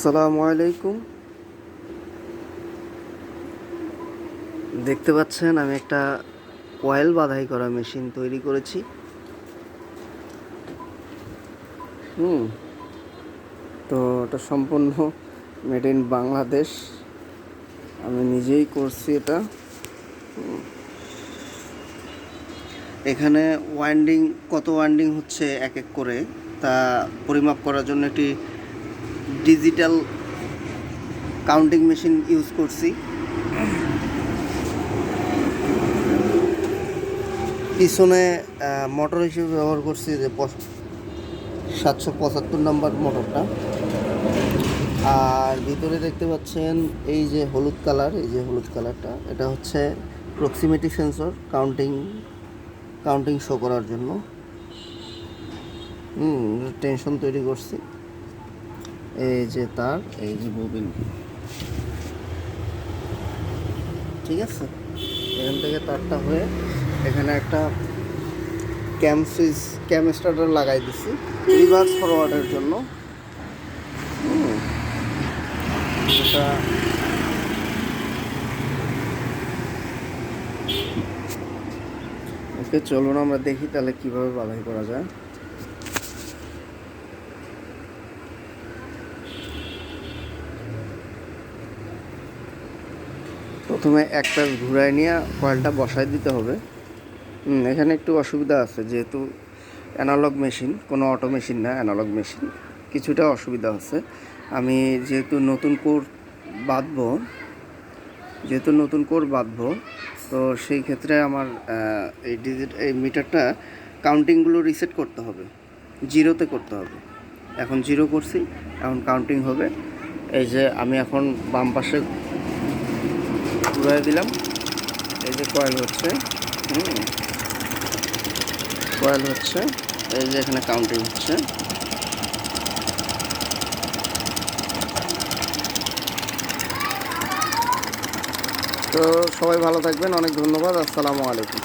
আসসালামু আলাইকুম। দেখতে পাচ্ছেন আমি একটা কয়েল বাঁধাই করা মেশিন তৈরি করেছি। হুম তো এটা সম্পূর্ণ মেড ইন বাংলাদেশ। আমি নিজেই করছি এটা। এখানে ওয়াইন্ডিং কত ওয়াইন্ডিং হচ্ছে এক এক করে তা পরিমাপ করার জন্য একটি ডিজিটাল কাউন্টিং মেশিন ইউজ করছি। পিছনে মোটর হিসেবে ব্যবহার করছি যে 775 নাম্বার মোটরটা। আর ভিতরে দেখতে পাচ্ছেন এই যে হলুদ কালার, এই যে হলুদ কালারটা, এটা হচ্ছে প্রক্সিমিটি সেন্সর কাউন্টিং শো করার জন্য। টেনশন তৈরি করছি। এই যে তার, এই যে ববিন, ঠিক আছে। এখান থেকে তারটা হয়ে এখানে একটা ক্যাম স্টার্টার লাগাই দিছি রিভার্স ফরওয়ার্ডের জন্য। এটা ওকে, চলুন আমরা দেখি তাহলে কিভাবে বাছাই করা যায়। প্রথমে এক প্যাচ ঘুরায় নিয়ে কয়েলটা বসায় দিতে হবে। এখানে একটু অসুবিধা আছে, যেহেতু অ্যানালগ মেশিন, কোনো অটো মেশিন না, অ্যানালগ মেশিন, কিছুটা অসুবিধা আছে। আমি যেহেতু নতুন কোর বাঁধবো, তো সেই ক্ষেত্রে আমার এই মিটারটা কাউন্টিংগুলো রিসেট করতে হবে, জিরোতে করতে হবে। এখন জিরো করছি, এখন কাউন্টিং হবে। এই যে আমি এখন বাম পাশে ঘুরাই দিলাম, এই যে কয়েল হচ্ছে, এই যে এখানে কাউন্টিং হচ্ছে। তো সবাই ভালো থাকবেন, অনেক ধন্যবাদ, আসসালামু আলাইকুম।